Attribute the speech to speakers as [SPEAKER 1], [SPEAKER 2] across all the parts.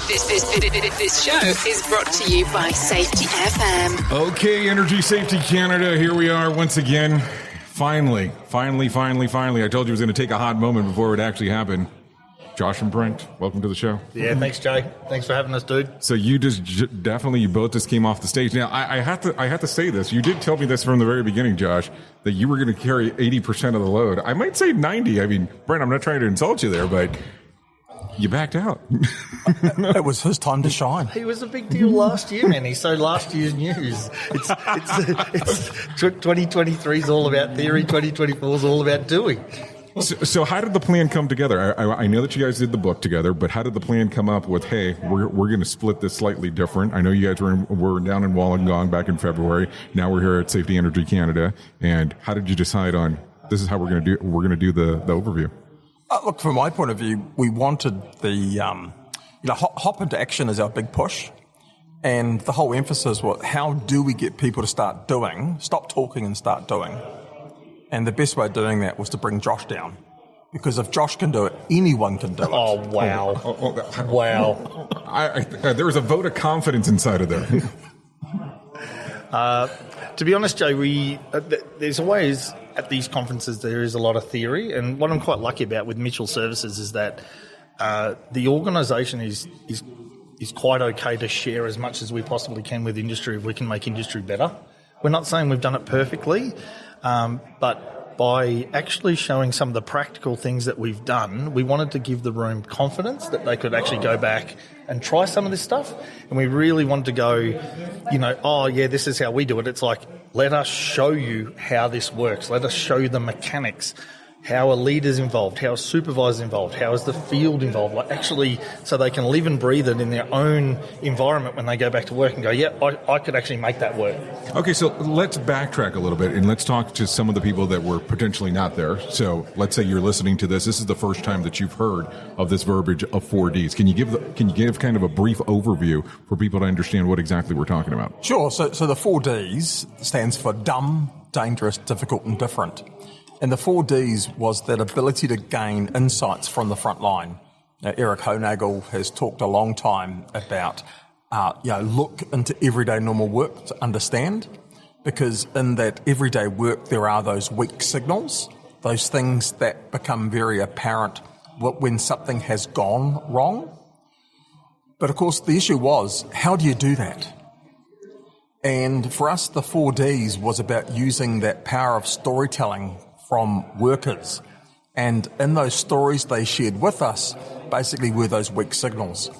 [SPEAKER 1] This show is brought to you by Safety FM.
[SPEAKER 2] Okay, Energy Safety Canada, here we are once again. Finally. I told you it was going to take a hot moment before it would actually happen. Josh and Brent, welcome to the show.
[SPEAKER 3] Yeah, thanks, Jay. Thanks for having us, dude.
[SPEAKER 2] So you you both just came off the stage. Now, I have to say this. You did tell me this from the very beginning, Josh, that you were going to carry 80% of the load. I might say 90. I mean, Brent, I'm not trying to insult you there, but you backed out.
[SPEAKER 4] It was his time to shine.
[SPEAKER 3] He was a big deal last year, man. He's so last year's news. It's 2023 is all about theory. 2024 is all about doing.
[SPEAKER 2] So how did the plan come together? I know that you guys did the book together, but how did the plan come up with, hey, we're going to split this slightly different? I know you guys were down in Wollongong back in February. Now we're here at Safety Energy Canada. And how did you decide on this is how we're going to do the overview?
[SPEAKER 4] Look, from my point of view, we wanted the hop into action is our big push. And the whole emphasis was how do we get people to start doing, stop talking and start doing? And the best way of doing that was to bring Josh down. Because if Josh can do it, anyone can do it.
[SPEAKER 3] Oh, wow. Wow.
[SPEAKER 2] There was a vote of confidence inside of there.
[SPEAKER 3] To be honest, Jay, there's always, at these conferences, there is a lot of theory. And what I'm quite lucky about with Mitchell Services is that the organisation is quite okay to share as much as we possibly can with industry if we can make industry better. We're not saying we've done it perfectly, but by actually showing some of the practical things that we've done, we wanted to give the room confidence that they could actually go back and try some of this stuff. And we really wanted to go, oh, yeah, this is how we do it. It's like, let us show you how this works. Let us show you the mechanics. How are leaders involved? How are supervisors involved? How is the field involved? Like actually, so they can live and breathe it in their own environment when they go back to work and go, yeah, I could actually make that work. Okay,
[SPEAKER 2] so let's backtrack a little bit and let's talk to some of the people that were potentially not there. So let's say you're listening to this. This is the first time that you've heard of this verbiage of 4Ds. Can you give kind of a brief overview for people to understand what exactly we're talking about?
[SPEAKER 4] Sure. So the 4Ds stands for dumb, dangerous, difficult, and different. And the 4Ds was that ability to gain insights from the front line. Now, Eric Honagel has talked a long time about, look into everyday normal work to understand, because in that everyday work there are those weak signals, those things that become very apparent when something has gone wrong. But of course the issue was, how do you do that? And for us, the 4Ds was about using that power of storytelling from workers. And in those stories they shared with us, basically were those weak signals.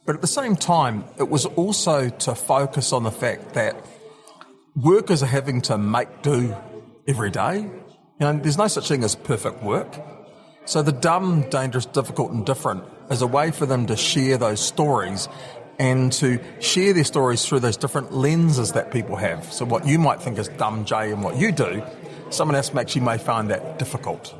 [SPEAKER 4] But at the same time, it was also to focus on the fact that workers are having to make do every day. There's no such thing as perfect work. So the dumb, dangerous, difficult and different is a way for them to share those stories and to share their stories through those different lenses that people have. So what you might think is dumb, Jay, and what you do, someone else may find that difficult.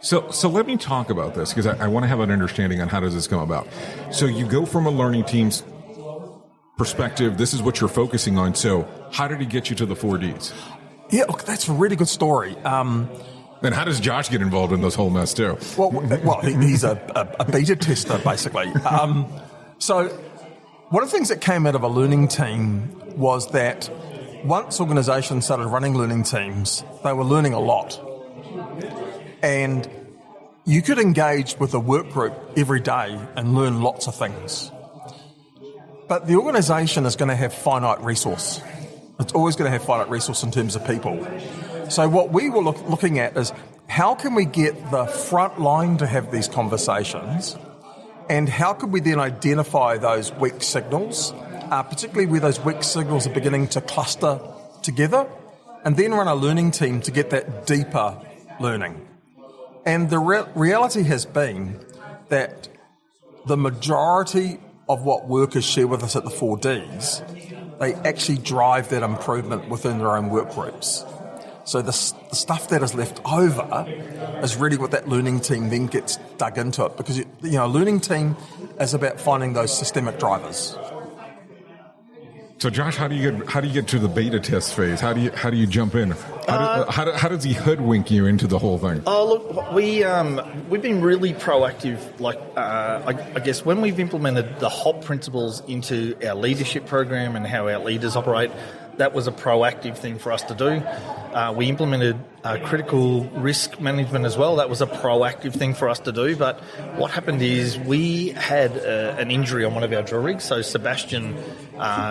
[SPEAKER 2] So let me talk about this, because I want to have an understanding on how does this come about. So you go from a learning team's perspective, this is what you're focusing on. So how did it get you to the 4Ds?
[SPEAKER 4] Yeah, look, that's a really good story.
[SPEAKER 2] And how does Josh get involved in this whole mess too?
[SPEAKER 4] Well, he's a beta tester, basically. So one of the things that came out of a learning team was that once organisations started running learning teams, they were learning a lot. And you could engage with a work group every day and learn lots of things. But the organisation is going to have finite resource. It's always going to have finite resource in terms of people. So what we were looking at is how can we get the front line to have these conversations, and how could we then identify those weak signals, particularly where those weak signals are beginning to cluster together, and then run a learning team to get that deeper learning. And the reality has been that the majority of what workers share with us at the 4Ds, they actually drive that improvement within their own work groups. So the stuff that is left over is really what that learning team then gets dug into it, because a learning team is about finding those systemic drivers.
[SPEAKER 2] So, Josh, how do you get to the beta test phase? How do you jump in? How does he hoodwink you into the whole thing?
[SPEAKER 3] Oh, look, we've been really proactive. Like, I guess when we've implemented the HOP principles into our leadership program and how our leaders operate, that was a proactive thing for us to do. We implemented critical risk management as well. That was a proactive thing for us to do. But what happened is we had an injury on one of our drill rigs. So Sebastian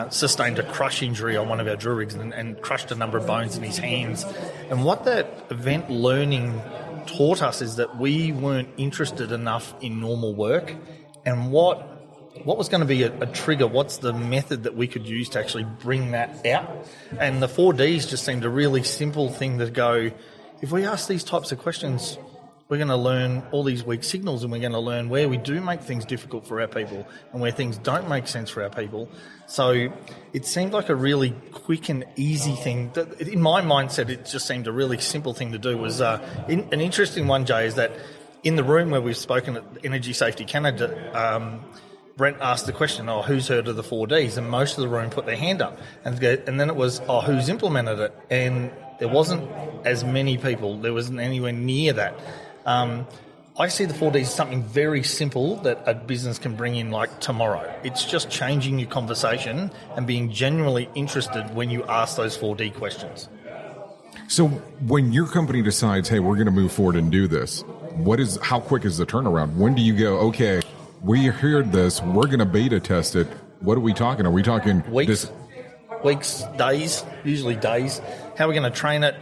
[SPEAKER 3] sustained a crush injury on one of our drill rigs and crushed a number of bones in his hands. And what that event learning taught us is that we weren't interested enough in normal work, and what was going to be a trigger, what's the method that we could use to actually bring that out. And the 4Ds just seemed a really simple thing to go, if we ask these types of questions, we're going to learn all these weak signals, and we're going to learn where we do make things difficult for our people and where things don't make sense for our people. So it seemed like a really quick and easy thing. In my mindset, it just seemed a really simple thing to do. Was an interesting one, Jay, is that in the room where we've spoken at Energy Safety Canada, Brent asked the question, who's heard of the 4Ds? And most of the room put their hand up. And then it was, who's implemented it? And there wasn't as many people. There wasn't anywhere near that. I see the 4Ds as something very simple that a business can bring in like tomorrow. It's just changing your conversation and being genuinely interested when you ask those 4D questions.
[SPEAKER 2] So when your company decides, hey, we're going to move forward and do this, how quick is the turnaround? When do you go, okay, we heard this, we're going to beta test it? What are we talking? Are we talking
[SPEAKER 3] weeks, days, usually days? How are we going to train it?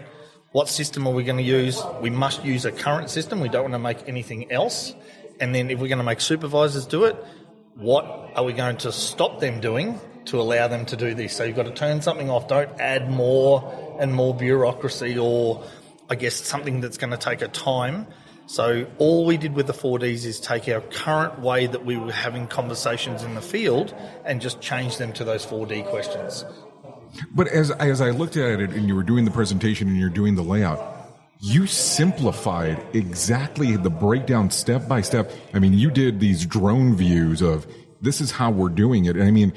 [SPEAKER 3] What system are we going to use? We must use a current system. We don't want to make anything else. And then if we're going to make supervisors do it, what are we going to stop them doing to allow them to do this? So you've got to turn something off. Don't add more and more bureaucracy, or I guess something that's going to take a time. So all we did with the 4Ds is take our current way that we were having conversations in the field and just change them to those 4D questions.
[SPEAKER 2] But as I looked at it and you were doing the presentation and you're doing the layout, you simplified exactly the breakdown step by step. I mean, you did these drone views of this is how we're doing it. And I mean,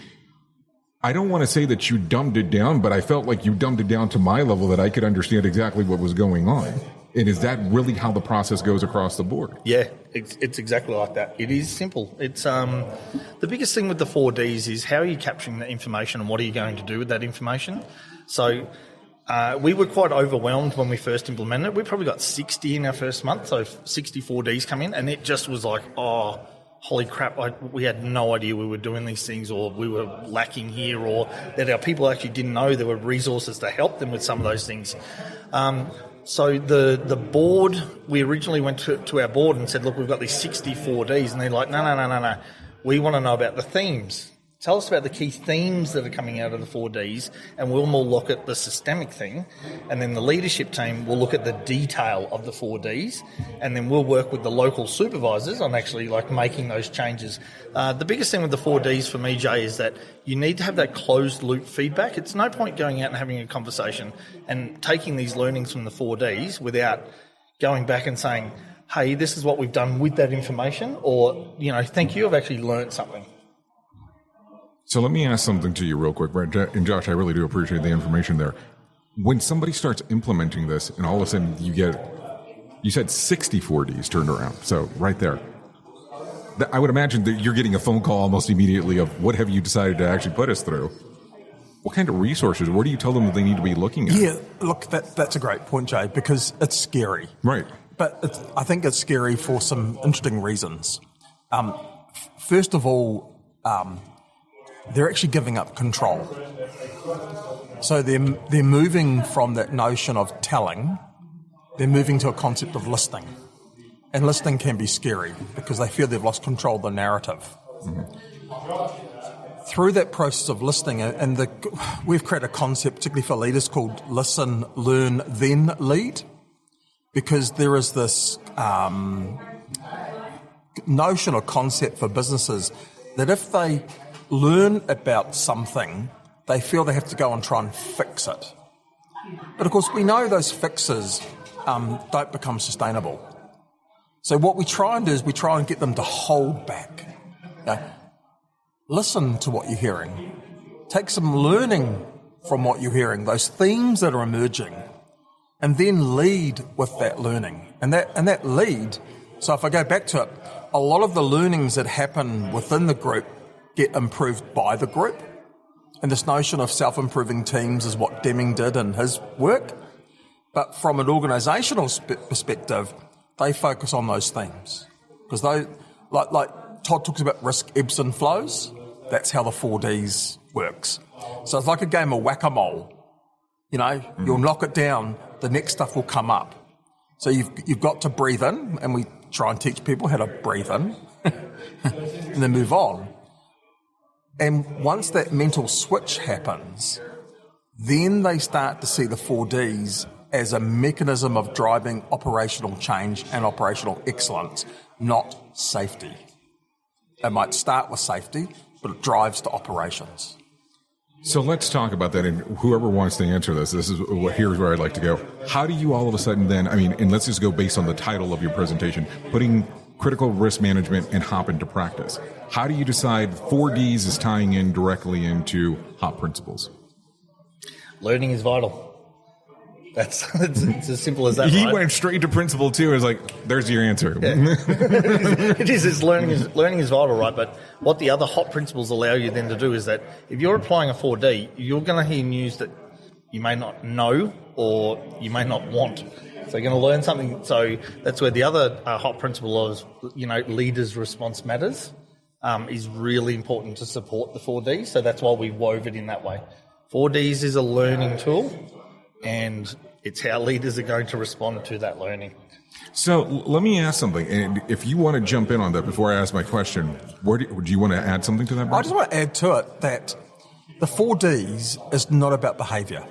[SPEAKER 2] I don't want to say that you dumbed it down, but I felt like you dumbed it down to my level that I could understand exactly what was going on. And is that really how the process goes across the board?
[SPEAKER 3] Yeah, it's exactly like that. It is simple. It's the biggest thing with the 4Ds is how are you capturing the information and what are you going to do with that information? So we were quite overwhelmed when we first implemented it. We probably got 60 in our first month, so 60 4Ds come in, and it just was like, holy crap, we had no idea we were doing these things, or we were lacking here, or that our people actually didn't know there were resources to help them with some of those things. So the board, we originally went to our board and said, look, we've got these 60 4Ds, and they're like, no. We want to know about the themes. Tell us about the key themes that are coming out of the 4Ds, and we'll more look at the systemic thing. And then the leadership team will look at the detail of the 4Ds, and then we'll work with the local supervisors on actually like making those changes. The biggest thing with the 4Ds for me, Jay, is that you need to have that closed loop feedback. It's no point going out and having a conversation and taking these learnings from the 4Ds without going back and saying, hey, this is what we've done with that information, or, thank you, I've actually learned something.
[SPEAKER 2] So let me ask something to you real quick, Brent. And Josh, I really do appreciate the information there. When somebody starts implementing this and all of a sudden you said 60 4Ds turned around. So right there, I would imagine that you're getting a phone call almost immediately of what have you decided to actually put us through? What kind of resources? What do you tell them that they need to be looking at?
[SPEAKER 4] Yeah, look, that's a great point, Jay, because it's scary.
[SPEAKER 2] Right.
[SPEAKER 4] But I think it's scary for some interesting reasons. First of all, they're actually giving up control. So they're moving from that notion of telling, they're moving to a concept of listening. And listening can be scary because they feel they've lost control of the narrative. Mm-hmm. Through that process of listening, we've created a concept, particularly for leaders, called listen, learn, then lead. Because there is this notion or concept for businesses that if they learn about something, they feel they have to go and try and fix it. But of course, we know those fixes don't become sustainable. So what we try and do is we try and get them to hold back. Listen to what you're hearing. take some learning from what you're hearing, those themes that are emerging, and then lead with that learning. And that lead, so if I go back to it, a lot of the learnings that happen within the group get improved by the group. And this notion of self-improving teams is what Deming did in his work. But from an organisational perspective, they focus on those themes. Because they, like Todd talks about risk ebbs and flows, that's how the 4Ds works. So it's like a game of whack-a-mole. You'll knock it down, the next stuff will come up. So you've got to breathe in, and we try and teach people how to breathe in and then move on. And once that mental switch happens, then they start to see the 4Ds as a mechanism of driving operational change and operational excellence, not safety. It might start with safety, but it drives to operations.
[SPEAKER 2] So let's talk about that, and whoever wants to answer this, here's where I'd like to go. How do you all of a sudden then, and let's just go based on the title of your presentation, putting critical risk management and HOP into practice. How do you decide 4Ds is tying in directly into HOP principles?
[SPEAKER 3] Learning is vital. It's as simple as that.
[SPEAKER 2] He
[SPEAKER 3] right?
[SPEAKER 2] went straight to principle too. It was like, there's your answer.
[SPEAKER 3] Yeah. It is. It's learning is vital, right? But what the other HOP principles allow you then to do is that if you're applying a 4D, you're going to hear news that you may not know or you may not want. So you're going to learn something. So that's where the other HOP principle of leaders' response matters is really important to support the 4Ds. So that's why we wove it in that way. 4Ds is a learning tool, and it's how leaders are going to respond to that learning.
[SPEAKER 2] So let me ask something, and if you want to jump in on that before I ask my question, do you want to add something to that, Brent?
[SPEAKER 4] I just want to add to it that the 4Ds is not about behaviour.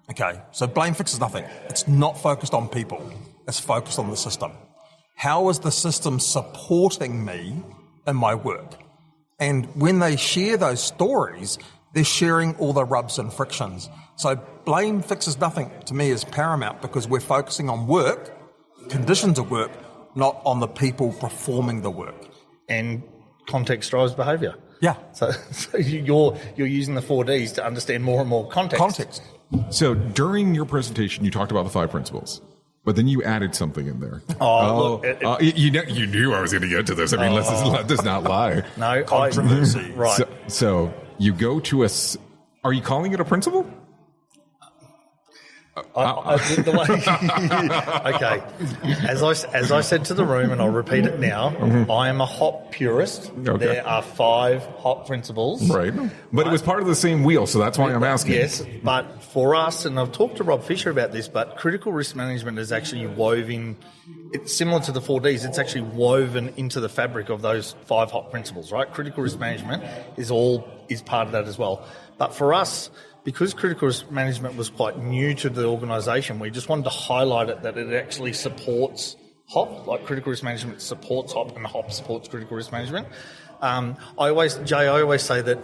[SPEAKER 4] Okay, so blame fixes nothing. It's not focused on people. It's focused on the system. How is the system supporting me in my work? And when they share those stories, they're sharing all the rubs and frictions. So blame fixes nothing to me is paramount because we're focusing on work, conditions of work, not on the people performing the work.
[SPEAKER 3] And context drives behaviour.
[SPEAKER 4] Yeah.
[SPEAKER 3] So you're using the 4Ds to understand more and more context.
[SPEAKER 2] So during your presentation, you talked about the 5 principles, but then you added something in there.
[SPEAKER 3] Look,
[SPEAKER 2] you knew I was going to get to this. I mean, let's not lie.
[SPEAKER 3] No,
[SPEAKER 4] controversy.
[SPEAKER 3] Right.
[SPEAKER 2] So you go to are you calling it a principle?
[SPEAKER 3] Okay. As I said to the room, and I'll repeat it now, I am a HOP purist. Okay. There are 5 HOP principles.
[SPEAKER 2] Right. But it was part of the same wheel, so that's why I'm asking.
[SPEAKER 3] Yes, but for us, and I've talked to Rob Fisher about this, but critical risk management is actually woven, it's similar to the 4Ds, it's actually woven into the fabric of those 5 HOP principles, right? Critical risk management is part of that as well. But for us, because critical risk management was quite new to the organisation, we just wanted to highlight it that it actually supports HOP, like critical risk management supports HOP and HOP supports critical risk management. I always say that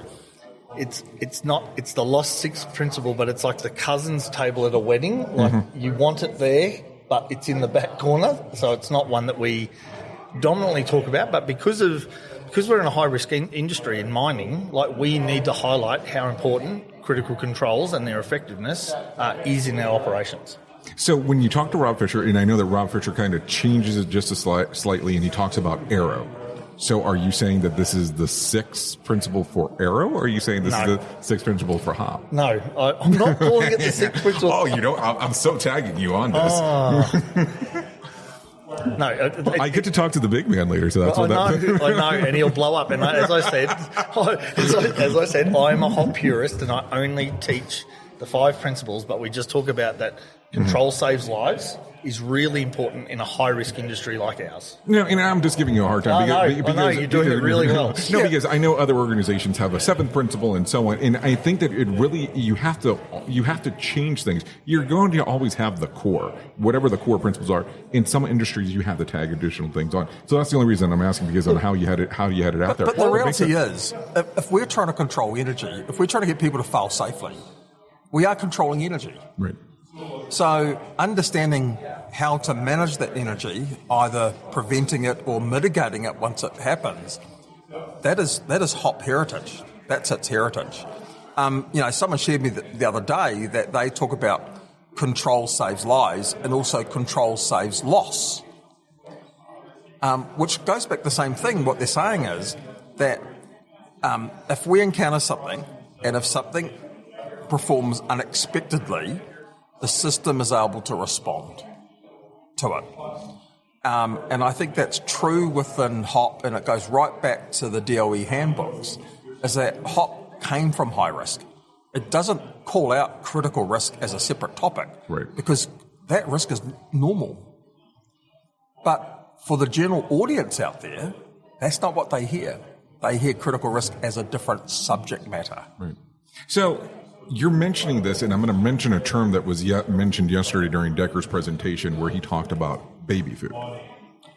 [SPEAKER 3] it's the lost 6th principle, but it's like the cousin's table at a wedding. Like you want it there, but it's in the back corner, so it's not one that we dominantly talk about. But because we're in a high risk industry in mining, like we need to highlight how important critical controls and their effectiveness is in our operations.
[SPEAKER 2] So when you talk to Rob Fisher, and I know that Rob Fisher kind of changes it just slightly, and he talks about arrow. So are you saying that this is the 6th principle for arrow, or are you saying this is the 6th principle for HOP?
[SPEAKER 3] No, I'm not calling it the 6th principle.
[SPEAKER 2] I'm so tagging you on this.
[SPEAKER 3] No,
[SPEAKER 2] I get to talk to the big man later, so that's what
[SPEAKER 3] I know, and he'll blow up. And as I said, I'm a HOP purist, and I only teach the 5 principles. But we just talk about that control saves lives is really important in a high-risk industry like ours.
[SPEAKER 2] No, and I'm just giving you a hard time.
[SPEAKER 3] Because you're doing it really well.
[SPEAKER 2] No, because I know other organizations have a 7th principle and so on, and I think that it really you have to change things. You're going to always have the core, whatever the core principles are. In some industries, you have to tag additional things on. So that's the only reason I'm asking, because on how you had it out there.
[SPEAKER 4] But the reality is, if we're trying to control energy, if we're trying to get people to fail safely, we are controlling energy.
[SPEAKER 2] Right.
[SPEAKER 4] So understanding how to manage that energy, either preventing it or mitigating it once it happens, that is HOP heritage. That's its heritage. Someone shared me the other day that they talk about control saves lives and also control saves loss, which goes back to the same thing. What they're saying is that if we encounter something and if something performs unexpectedly, the system is able to respond to it. And I think that's true within HOP, and it goes right back to the DOE handbooks, is that HOP came from high risk. It doesn't call out critical risk as a separate topic,
[SPEAKER 2] right,
[SPEAKER 4] because that risk is normal. But for the general audience out there, that's not what they hear. They hear critical risk as a different subject matter.
[SPEAKER 2] Right. So you're mentioning this, and I'm going to mention a term that was mentioned yesterday during Decker's presentation where he talked about baby food.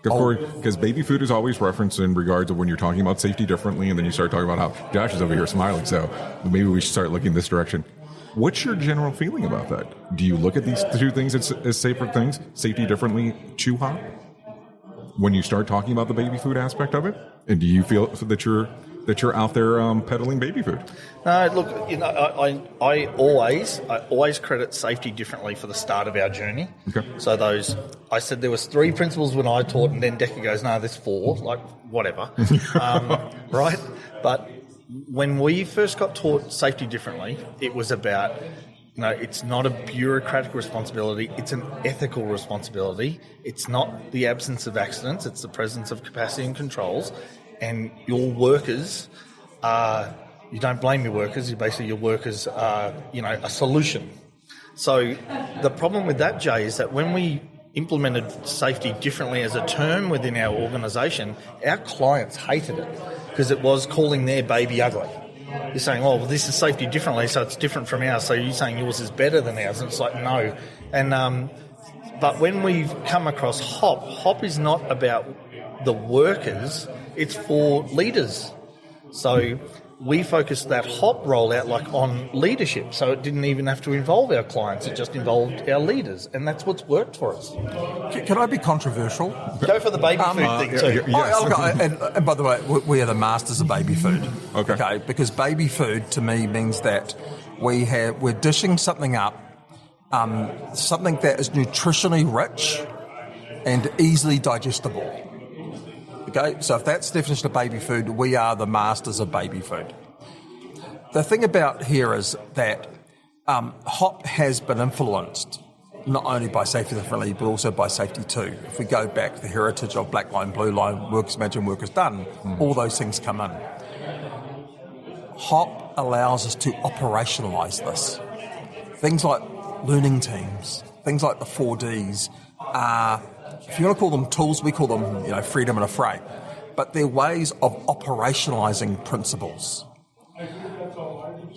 [SPEAKER 2] Because baby food is always referenced in regards of when you're talking about safety differently, and then you start talking about how Josh is over here smiling, so maybe we should start looking this direction. What's your general feeling about that? Do you look at these two things as separate things, safety differently to HOP, when you start talking about the baby food aspect of it? And do you feel that you're out there peddling baby food?
[SPEAKER 3] No, look, I always credit safety differently for the start of our journey.
[SPEAKER 2] Okay.
[SPEAKER 3] So I said there was 3 principles when I taught, and then Decker goes, no, there's 4, like whatever, right? But when we first got taught safety differently, it was about, it's not a bureaucratic responsibility, it's an ethical responsibility. It's not the absence of accidents, it's the presence of capacity and controls. And your workers you don't blame your workers, your workers are, a solution. So the problem with that, Jay, is that when we implemented safety differently as a term within our organisation, our clients hated it because it was calling their baby ugly. You're saying, well, this is safety differently, so it's different from ours, so you're saying yours is better than ours, and it's like, no. And but when we've come across HOP is not about the workers, it's for leaders. So we focused that HOP rollout on leadership, so it didn't even have to involve our clients, it just involved our leaders, and that's what's worked for us.
[SPEAKER 4] Can I be controversial?
[SPEAKER 3] Go for the baby food thing too.
[SPEAKER 2] Yes.
[SPEAKER 4] And by the way, we are the masters of baby food.
[SPEAKER 2] Okay.
[SPEAKER 4] Because baby food to me means that we're dishing something up, something that is nutritionally rich and easily digestible. Okay, so if that's the definition of baby food, we are the masters of baby food. The thing about here is that HOP has been influenced not only by safety differently, but also by safety too. If we go back to the heritage of black line, blue line, workers imagine, workers done, all those things come in. HOP allows us to operationalise this. Things like learning teams, things like the 4Ds are, if you want to call them tools, we call them, freedom and affray. But they're ways of operationalising principles.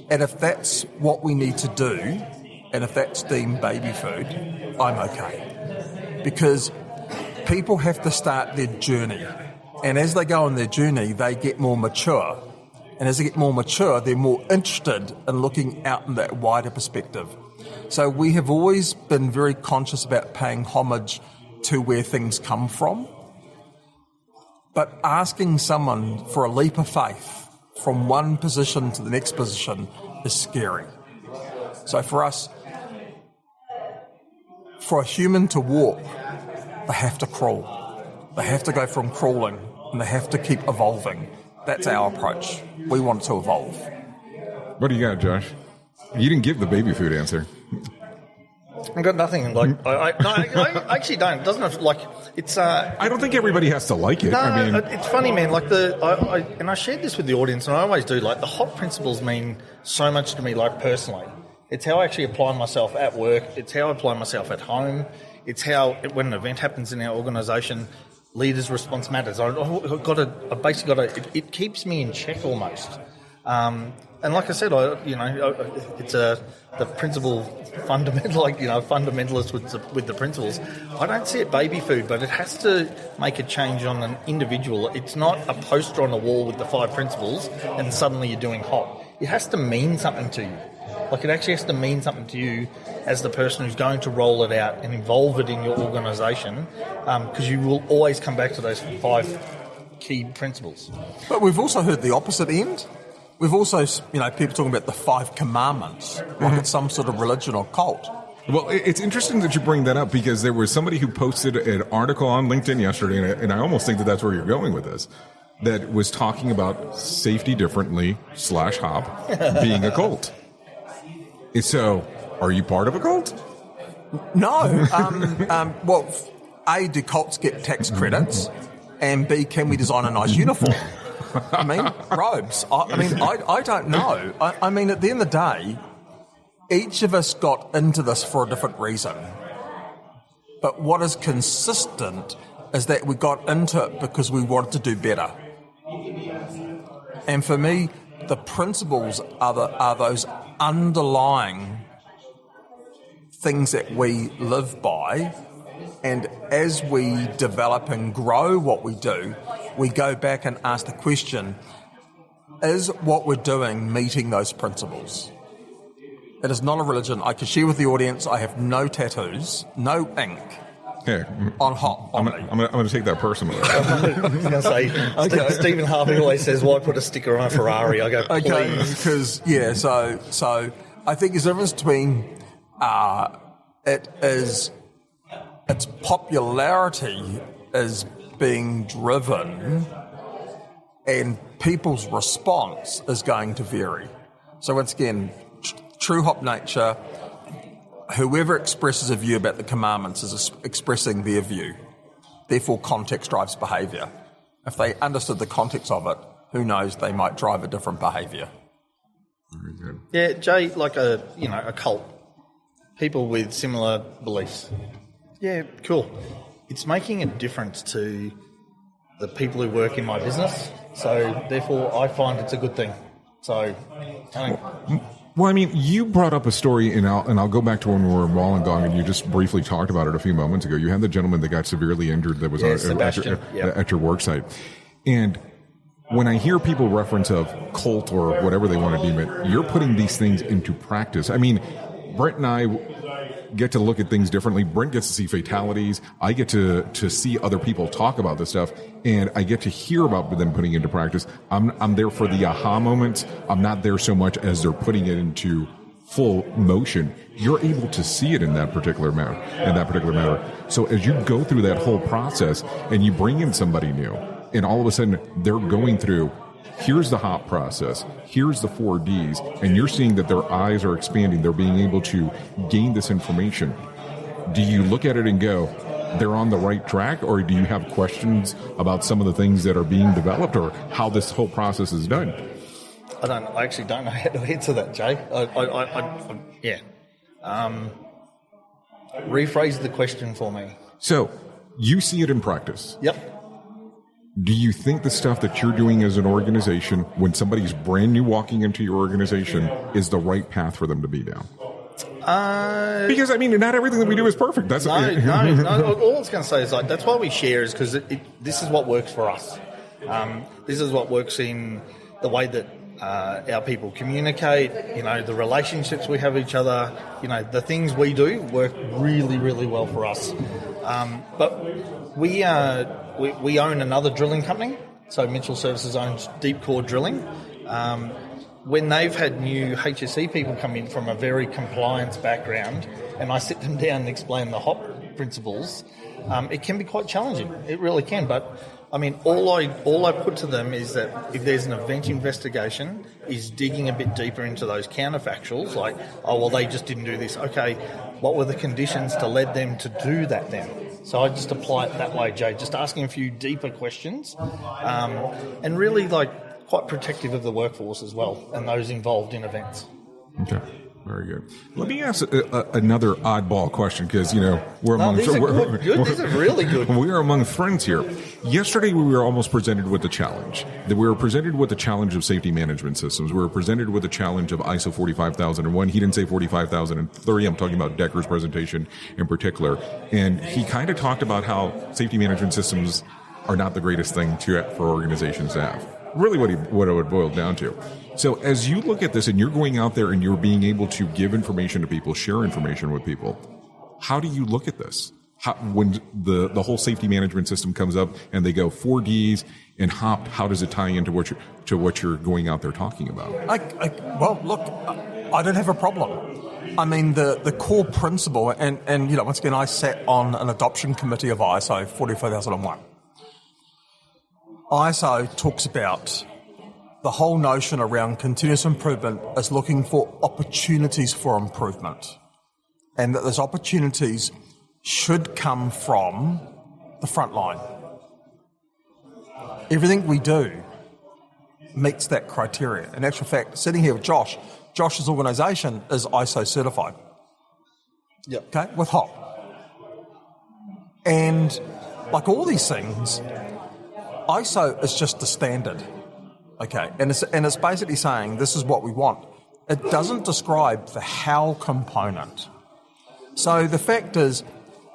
[SPEAKER 4] And if that's what we need to do, and if that's deemed baby food, I'm okay. Because people have to start their journey. And as they go on their journey, they get more mature. And as they get more mature, they're more interested in looking out in that wider perspective. So we have always been very conscious about paying homage to where things come from. But asking someone for a leap of faith from one position to the next position is scary. So for us, for a human to walk, they have to crawl. They have to go from crawling, and they have to keep evolving. That's our approach. We want to evolve.
[SPEAKER 2] What do you got, Josh? You didn't give the baby food answer.
[SPEAKER 3] I've got nothing. I actually don't. It doesn't have, it's.
[SPEAKER 2] I don't think everybody has to like it.
[SPEAKER 3] No,
[SPEAKER 2] I mean,
[SPEAKER 3] it's funny, man. I shared this with the audience, and I always do. The HOP principles mean so much to me, personally. It's how I actually apply myself at work. It's how I apply myself at home. It's how, when an event happens in our organisation, leaders' response matters. It keeps me in check almost. And like I said, it's the principle fundamental, fundamentalist with the principles. I don't see it baby food, but it has to make a change on an individual. It's not a poster on a wall with the 5 principles and suddenly you're doing HOP. It has to mean something to you. It actually has to mean something to you as the person who's going to roll it out and involve it in your organisation, because you will always come back to those 5 key principles.
[SPEAKER 4] But we've also heard the opposite end. We've also, people talking about the 5 commandments, like it's some sort of religion or cult.
[SPEAKER 2] Well, it's interesting that you bring that up because there was somebody who posted an article on LinkedIn yesterday, and I almost think that that's where you're going with this, that was talking about safety differently / hop being a cult. So, are you part of a cult?
[SPEAKER 4] No. Well, A, do cults get tax credits? And B, can we design a nice uniform? I mean, robes. I don't know. I mean, at the end of the day, each of us got into this for a different reason. But what is consistent is that we got into it because we wanted to do better. And for me, the principles are those underlying things that we live by. And as we develop and grow what we do, we go back and ask the question, is what we're doing meeting those principles? It is not a religion. I can share with the audience, I have no tattoos, no ink on hot.
[SPEAKER 2] I'm going to take that personally.
[SPEAKER 3] I was going to say, Stephen Harvey always says, why put a sticker on a Ferrari? I go, please.
[SPEAKER 4] Okay, because, so I think there's a difference between its popularity is being driven and people's response is going to vary. So once again, true hop nature, whoever expresses a view about the commandments is expressing their view. Therefore, context drives behaviour. If they understood the context of it, who knows, they might drive a different behaviour.
[SPEAKER 2] Very good.
[SPEAKER 3] Yeah, Jay, like a cult. People with similar beliefs. Yeah, cool. It's making a difference to the people who work in my business, so therefore I find it's a good thing. So,
[SPEAKER 2] well, I mean, you brought up a story, and I'll go back to when we were in Wollongong, and you just briefly talked about it a few moments ago. You had the gentleman that got severely injured that was at your work site. And when I hear people reference of cult or whatever they want to deem it, you're putting these things into practice. I mean, Brent and I get to look at things differently. Brent gets to see fatalities. I get to see other people talk about this stuff, and I get to hear about them putting into practice. I'm there for the aha moments. I'm not there so much as they're putting it into full motion. You're able to see it in that particular matter. So as you go through that whole process and you bring in somebody new, and all of a sudden they're going through, here's the hop process, here's the 4 Ds, and you're seeing that their eyes are expanding, they're being able to gain this information. Do you look at it and go, they're on the right track, or do you have questions about some of the things that are being developed or how this whole process is done?
[SPEAKER 3] I actually don't know how to answer that, Jay. Rephrase the question for me.
[SPEAKER 2] So, you see it in practice.
[SPEAKER 3] Yep.
[SPEAKER 2] Do you think the stuff that you're doing as an organization, when somebody's brand new walking into your organization, is the right path for them to be down? Because, I mean, not everything that we do is perfect. That's
[SPEAKER 3] no. All I was going to say is, that's why we share, is because this is what works for us. This is what works in the way that our people communicate, the relationships we have with each other, the things we do work really, really well for us. But we own another drilling company, so Mitchell Services owns Deep Core Drilling. When they've had new HSE people come in from a very compliance background, and I sit them down and explain the HOP principles, it can be quite challenging. It really can. But I mean, all I put to them is that if there's an event investigation, is digging a bit deeper into those counterfactuals, like, they just didn't do this. Okay, what were the conditions to lead them to do that then? So I just apply it that way, Jay, just asking a few deeper questions, and really quite protective of the workforce as well and those involved in events.
[SPEAKER 2] Okay. Very good. Let me ask another oddball question, because we're among.
[SPEAKER 3] These are good. These are really good.
[SPEAKER 2] We are among friends here. Yesterday, we were almost presented with the challenge. That we were presented with the challenge of safety management systems. We were presented with the challenge of ISO 45001. He didn't say 45003. I'm talking about Decker's presentation in particular, and he kind of talked about how safety management systems are not the greatest thing for organizations to have. Really, what it would boil down to. So as you look at this and you're going out there and you're being able to give information to people, share information with people, how do you look at this? when the whole safety management system comes up and they go 4Ds and HOP, how does it tie into what you're going out there talking about?
[SPEAKER 4] Well, look, I don't have a problem. I mean, the core principle, and once again, I sat on an adoption committee of ISO 45001. ISO talks about the whole notion around continuous improvement as looking for opportunities for improvement, and that those opportunities should come from the front line. Everything we do meets that criteria. In actual fact, sitting here with Josh's organisation is ISO certified.
[SPEAKER 3] Yep.
[SPEAKER 4] Okay, with HOP. And like all these things, ISO is just the standard. Okay, and it's basically saying this is what we want. It doesn't describe the how component. So the fact is,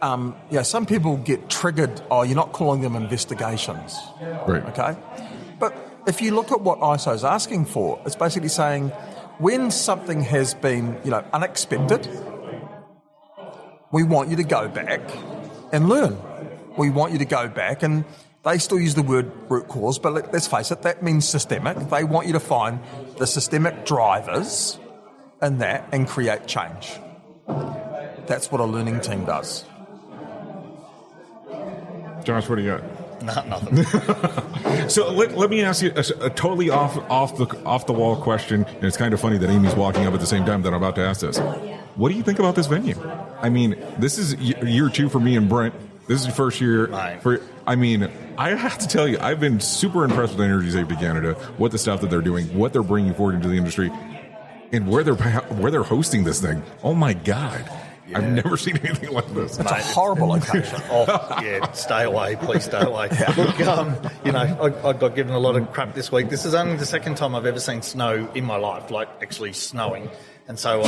[SPEAKER 4] some people get triggered, you're not calling them investigations.
[SPEAKER 2] Right.
[SPEAKER 4] Okay? But if you look at what ISO is asking for, it's basically saying when something has been, unexpected, we want you to go back and learn. We want you to go back, and they still use the word root cause, but let's face it, that means systemic. They want you to find the systemic drivers in that and create change. That's what a learning team does.
[SPEAKER 2] Josh, what do you got?
[SPEAKER 3] Nothing.
[SPEAKER 2] So let me ask you a totally off the wall question, and it's kind of funny that Amy's walking up at the same time that I'm about to ask this. What do you think about this venue? I mean, this is year 2 for me and Brent. This is your first year. I have to tell you, I've been super impressed with Energy Safety Canada, what the stuff that they're doing, what they're bringing forward into the industry, and where they're hosting this thing. Oh my God. Yeah. I've never seen anything like this.
[SPEAKER 4] It's a horrible location.
[SPEAKER 3] Stay away. Please stay away. Look, I got given a lot of crap this week. This is only the second time I've ever seen snow in my life, like actually snowing. And so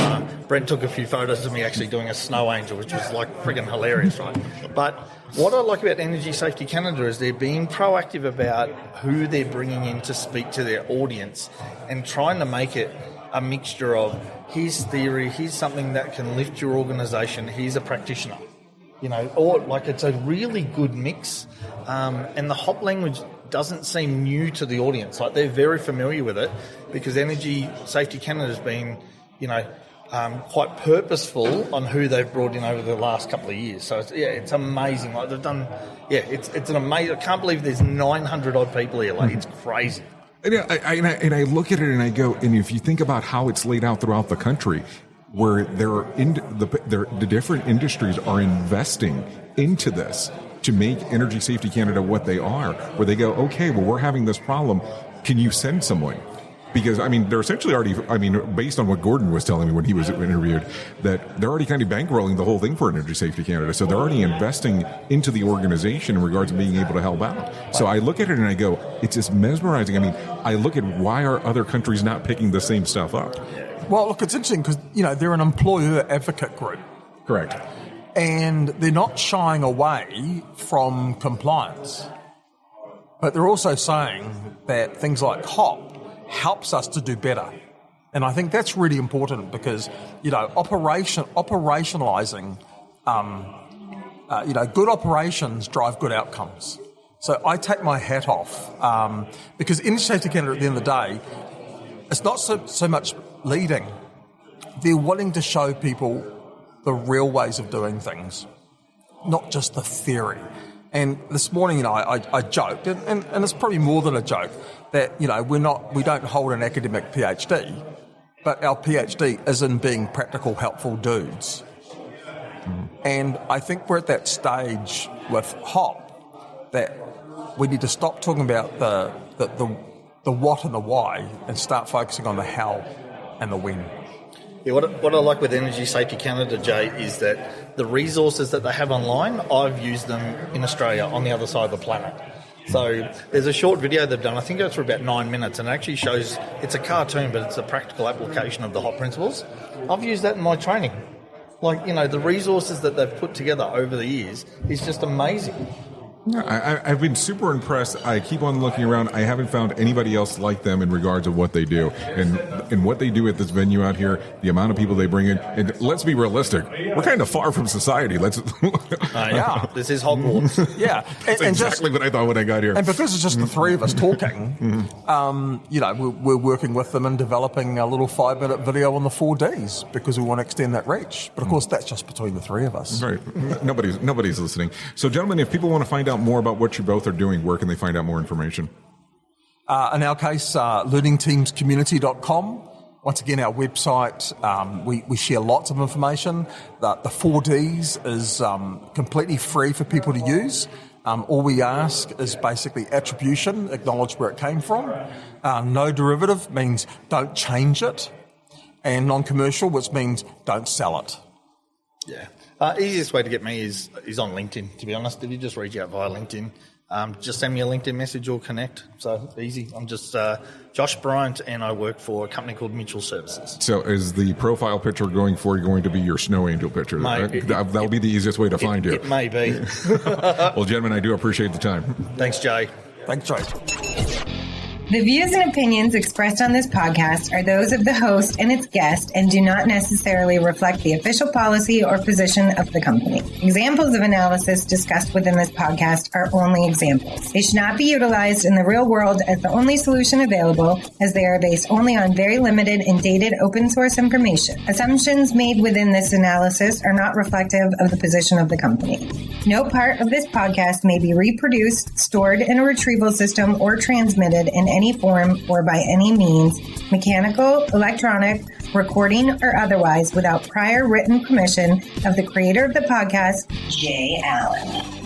[SPEAKER 3] Brent took a few photos of me actually doing a snow angel, which was like friggin' hilarious, right? But what I like about Energy Safety Canada is they're being proactive about who they're bringing in to speak to their audience and trying to make it a mixture of here's theory, here's something that can lift your organisation, here's a practitioner. Or like it's a really good mix. And the HOP language doesn't seem new to the audience. Like they're very familiar with it because Energy Safety Canada has been, quite purposeful on who they've brought in over the last couple of years. So it's amazing. Like they've done, it's an amazing. I can't believe there's 900 odd people here. Like it's crazy.
[SPEAKER 2] And I look at it and I go, and if you think about how it's laid out throughout the country, where the different industries are investing into this to make Energy Safety Canada what they are, where they go, okay, well, we're having this problem. Can you send someone? Because, they're essentially already, based on what Gordon was telling me when he was interviewed, that they're already kind of bankrolling the whole thing for Energy Safety Canada. So they're already investing into the organization in regards to being able to help out. So I look at it and I go, it's just mesmerizing. I look at why are other countries not picking the same stuff up?
[SPEAKER 4] Well, look, it's interesting because, they're an employer advocate group.
[SPEAKER 2] Correct.
[SPEAKER 4] And they're not shying away from compliance. But they're also saying that things like HOP helps us to do better. And I think that's really important because, operationalizing, good operations drive good outcomes. So I take my hat off because Energy Safety Canada at the end of the day, it's not so much leading. They're willing to show people the real ways of doing things, not just the theory. And this morning, I joked, and it's probably more than a joke, that, we don't hold an academic PhD, but our PhD is in being practical, helpful dudes. And I think we're at that stage with HOP that we need to stop talking about the what and the why and start focusing on the how and the when.
[SPEAKER 3] Yeah, what I like with Energy Safety Canada, Jay, is that the resources that they have online, I've used them in Australia on the other side of the planet. So there's a short video they've done, I think it's for about 9 minutes, and it actually shows, it's a cartoon, but it's a practical application of the HOP principles. I've used that in my training. Like, the resources that they've put together over the years is just amazing.
[SPEAKER 2] Yeah, I've been super impressed. I keep on looking around. I haven't found anybody else like them in regards of what they do. And what they do at this venue out here, the amount of people they bring in. And let's be realistic. We're kind of far from society. This is
[SPEAKER 3] Hogwarts.
[SPEAKER 4] Yeah.
[SPEAKER 2] That's exactly what I thought when I got here.
[SPEAKER 4] And because it's just the three of us talking, we're working with them and developing a little 5-minute video on the 4Ds because we want to extend that reach. But of course, that's just between the three of us.
[SPEAKER 2] Right. Nobody's listening. So, gentlemen, if people want to find out more about what you both are doing, where can they find out more information?
[SPEAKER 4] In our case, learningteamscommunity.com. Once again, our website, we share lots of information. The 4Ds is completely free for people to use. All we ask is basically attribution, acknowledge where it came from. No derivative means don't change it. And non-commercial, which means don't sell it.
[SPEAKER 3] Yeah. Easiest way to get me is on LinkedIn, to be honest. If you just reach out via LinkedIn, just send me a LinkedIn message or connect. So easy. I'm just Josh Bryant, and I work for a company called Mutual Services.
[SPEAKER 2] So is the profile picture going to be your snow angel picture? That'll be the easiest way to find you.
[SPEAKER 3] It may be.
[SPEAKER 2] Well, gentlemen, I do appreciate the time.
[SPEAKER 3] Thanks, Jay.
[SPEAKER 4] Thanks, Jay.
[SPEAKER 5] The views and opinions expressed on this podcast are those of the host and its guest and do not necessarily reflect the official policy or position of the company. Examples of analysis discussed within this podcast are only examples. They should not be utilized in the real world as the only solution available, as they are based only on very limited and dated open source information. Assumptions made within this analysis are not reflective of the position of the company. No part of this podcast may be reproduced, stored in a retrieval system, or transmitted in any form or by any means, mechanical, electronic, recording, or otherwise, without prior written permission of the creator of the podcast, Jay Allen.